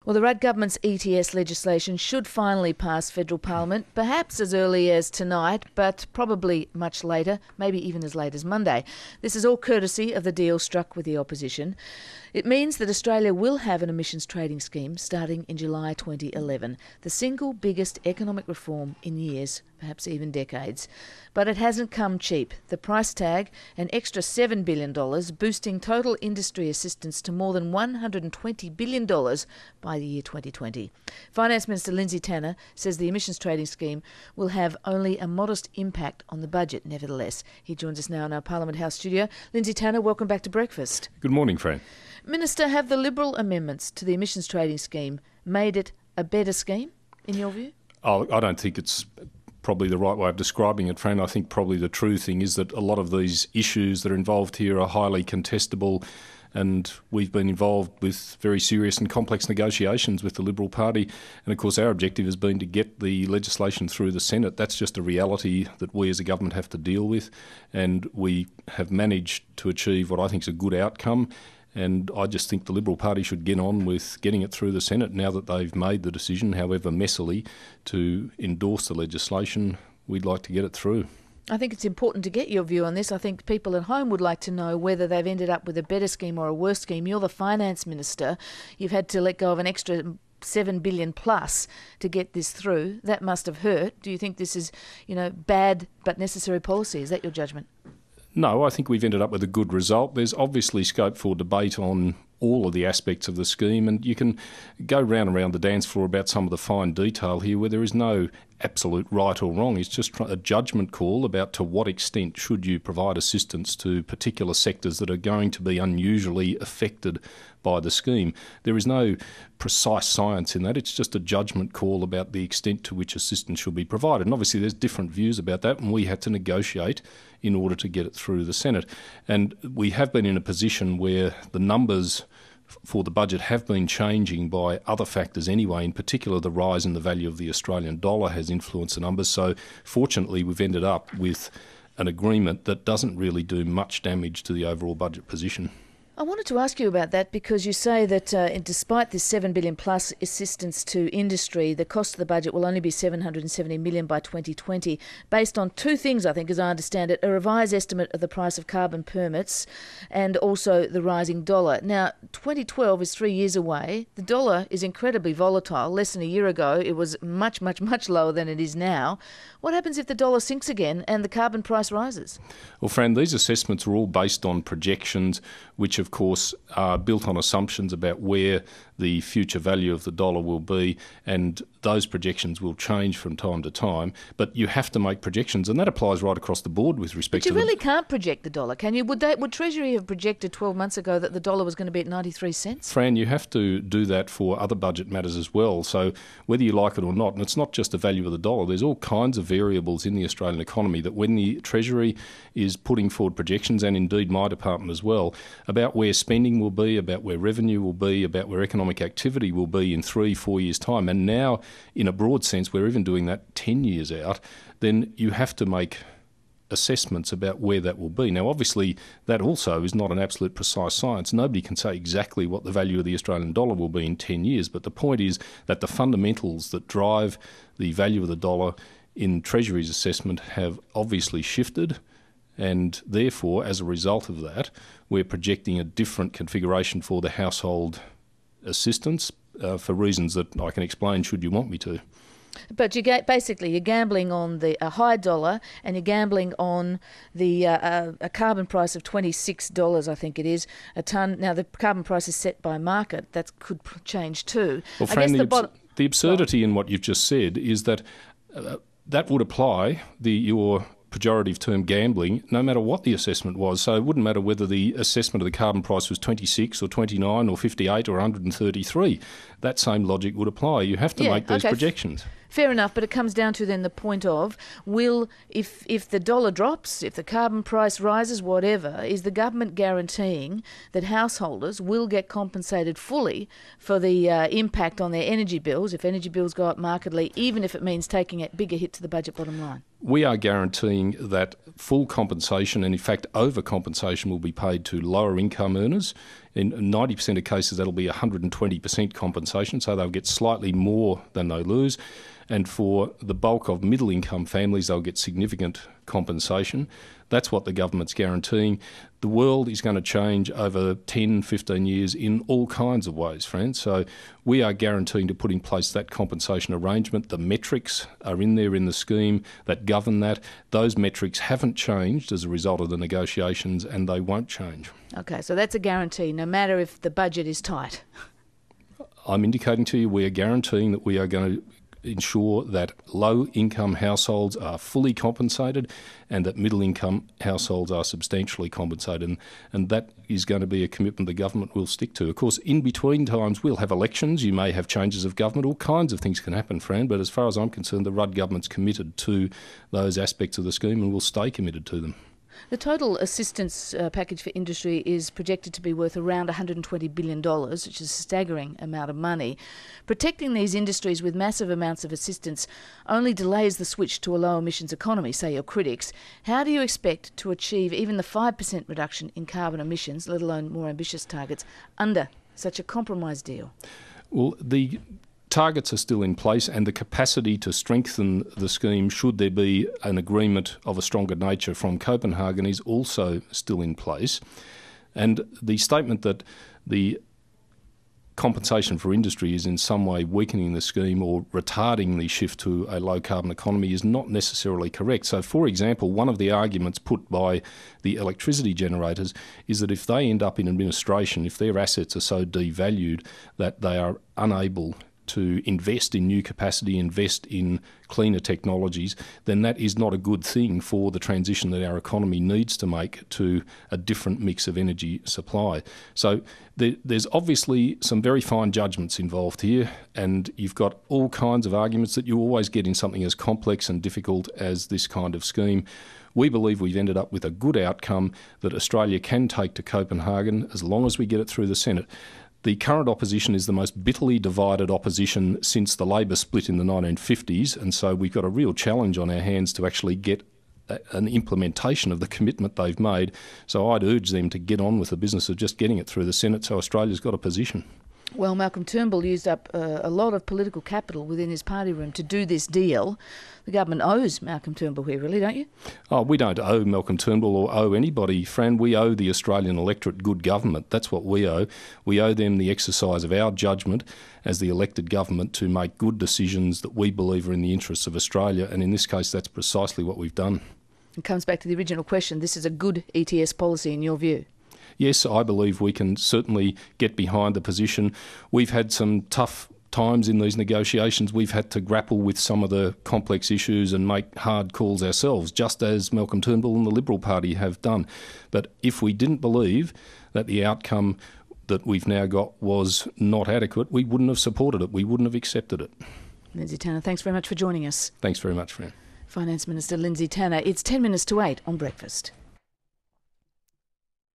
Well, the Rudd government's ETS legislation should finally pass federal parliament, perhaps as early as tonight, but probably much later, maybe even as late as Monday. This is all courtesy of the deal struck with the opposition. It means that Australia will have an emissions trading scheme starting in July 2011, the single biggest economic reform in years, perhaps even decades. But it hasn't come cheap. The price tag, an extra $7 billion, boosting total industry assistance to more than $120 billion by the year 2020. Finance Minister Lindsay Tanner says the emissions trading scheme will have only a modest impact on the budget, nevertheless. He joins us now in our Parliament House studio. Lindsay Tanner, welcome back to Breakfast. Good morning, Fran. Minister, have the Liberal amendments to the emissions trading scheme made it a better scheme, in your view? I don't think it's probably the right way of describing it, Fran. I think probably the true thing is that a lot of these issues that are involved here are highly contestable, and we've been involved with very serious and complex negotiations with the Liberal Party. And of course our objective has been to get the legislation through the Senate. That's just a reality that we as a government have to deal with, and we have managed to achieve what I think is a good outcome. And I just think the Liberal Party should get on with getting it through the Senate now that they've made the decision, however messily, to endorse the legislation. We'd like to get it through. I think it's important to get your view on this. I think people at home would like to know whether they've ended up with a better scheme or a worse scheme. You're the Finance Minister. You've had to let go of an extra $7 billion plus to get this through. That must have hurt. Do you think this is, bad but necessary policy? Is that your judgment? No, I think we've ended up with a good result. There's obviously scope for debate on all of the aspects of the scheme, and you can go round and round the dance floor about some of the fine detail here where there is no absolute right or wrong. It's just a judgment call about to what extent should you provide assistance to particular sectors that are going to be unusually affected by the scheme. There is no precise science in that. It's just a judgment call about the extent to which assistance should be provided. And obviously there's different views about that, and we had to negotiate in order to get it through the Senate. And we have been in a position where the numbers for the budget have been changing by other factors anyway. In particular, the rise in the value of the Australian dollar has influenced the numbers. So fortunately, we've ended up with an agreement that doesn't really do much damage to the overall budget position. I wanted to ask you about that because you say that despite this $7 billion plus assistance to industry, the cost of the budget will only be $770 million by 2020, based on two things, I think, as I understand it: a revised estimate of the price of carbon permits and also the rising dollar. Now, 2012 is 3 years away. The dollar is incredibly volatile. Less than a year ago, it was much, much, much lower than it is now. What happens if the dollar sinks again and the carbon price rises? Well, Fran, these assessments are all based on projections, which of course are built on assumptions about where the future value of the dollar will be, and those projections will change from time to time. But you have to make projections, and that applies right across the board with respect to... But you really can't project the dollar, can you? Would Treasury have projected 12 months ago that the dollar was going to be at 93 cents? Fran, you have to do that for other budget matters as well. So whether you like it or not, and it's not just the value of the dollar, there's all kinds of variables in the Australian economy that when the Treasury is putting forward projections, and indeed my department as well, about where spending will be, about where revenue will be, about where economic activity will be in 3-4 years' time, and now in a broad sense we're even doing that 10 years out, then you have to make assessments about where that will be. Now obviously that also is not an absolute precise science. Nobody can say exactly what the value of the Australian dollar will be in 10 years, but the point is that the fundamentals that drive the value of the dollar in Treasury's assessment have obviously shifted, and therefore as a result of that we're projecting a different configuration for the household assistance for reasons that I can explain should you want me to. But you're gambling on a high dollar, and you're gambling on the a carbon price of $26, I think it is, a tonne. Now the carbon price is set by market. That could change too. Well, Fran, the absurdity in what you've just said is that that would apply your pejorative term gambling no matter what the assessment was. So it wouldn't matter whether the assessment of the carbon price was 26 or 29 or 58 or 133. That same logic would apply. You have to make those projections. Fair enough, but it comes down to then the point of, if the dollar drops, if the carbon price rises, whatever, is the government guaranteeing that householders will get compensated fully for the impact on their energy bills, if energy bills go up markedly, even if it means taking a bigger hit to the budget bottom line? We are guaranteeing that full compensation, and in fact overcompensation, will be paid to lower income earners In 90% of cases, that'll be 120% compensation, so they'll get slightly more than they lose. And for the bulk of middle-income families, they'll get significant compensation. That's what the government's guaranteeing. The world is going to change over 10, 15 years in all kinds of ways, friends. So we are guaranteeing to put in place that compensation arrangement. The metrics are in there in the scheme that govern that. Those metrics haven't changed as a result of the negotiations, and they won't change. Okay, so that's a guarantee, no matter if the budget is tight. I'm indicating to you we are guaranteeing that we are going to ensure that low-income households are fully compensated and that middle-income households are substantially compensated. And that is going to be a commitment the government will stick to. Of course, in between times, we'll have elections. You may have changes of government. All kinds of things can happen, Fran. But as far as I'm concerned, the Rudd government's committed to those aspects of the scheme and will stay committed to them. The total assistance package for industry is projected to be worth around $120 billion, which is a staggering amount of money. Protecting these industries with massive amounts of assistance only delays the switch to a low emissions economy, say your critics. How do you expect to achieve even the 5% reduction in carbon emissions, let alone more ambitious targets, under such a compromise deal? Well, the targets are still in place, and the capacity to strengthen the scheme should there be an agreement of a stronger nature from Copenhagen is also still in place. And the statement that the compensation for industry is in some way weakening the scheme or retarding the shift to a low-carbon economy is not necessarily correct. So, for example, one of the arguments put by the electricity generators is that if they end up in administration, if their assets are so devalued that they are unable to invest in new capacity, invest in cleaner technologies, then that is not a good thing for the transition that our economy needs to make to a different mix of energy supply. So there's obviously some very fine judgments involved here, and you've got all kinds of arguments that you always get in something as complex and difficult as this kind of scheme. We believe we've ended up with a good outcome that Australia can take to Copenhagen as long as we get it through the Senate. The current opposition is the most bitterly divided opposition since the Labor split in the 1950s, and so we've got a real challenge on our hands to actually get an implementation of the commitment they've made. So I'd urge them to get on with the business of just getting it through the Senate so Australia's got a position. Well, Malcolm Turnbull used up a lot of political capital within his party room to do this deal. The government owes Malcolm Turnbull here, really, don't you? Oh, we don't owe Malcolm Turnbull or owe anybody, Fran. We owe the Australian electorate good government. That's what we owe. We owe them the exercise of our judgment as the elected government to make good decisions that we believe are in the interests of Australia, and in this case, that's precisely what we've done. It comes back to the original question. This is a good ETS policy in your view? Yes, I believe we can certainly get behind the position. We've had some tough times in these negotiations. We've had to grapple with some of the complex issues and make hard calls ourselves, just as Malcolm Turnbull and the Liberal Party have done. But if we didn't believe that the outcome that we've now got was not adequate, we wouldn't have supported it. We wouldn't have accepted it. Lindsay Tanner, thanks very much for joining us. Thanks very much, Fran. Finance Minister Lindsay Tanner. It's 10 minutes to 8 on Breakfast.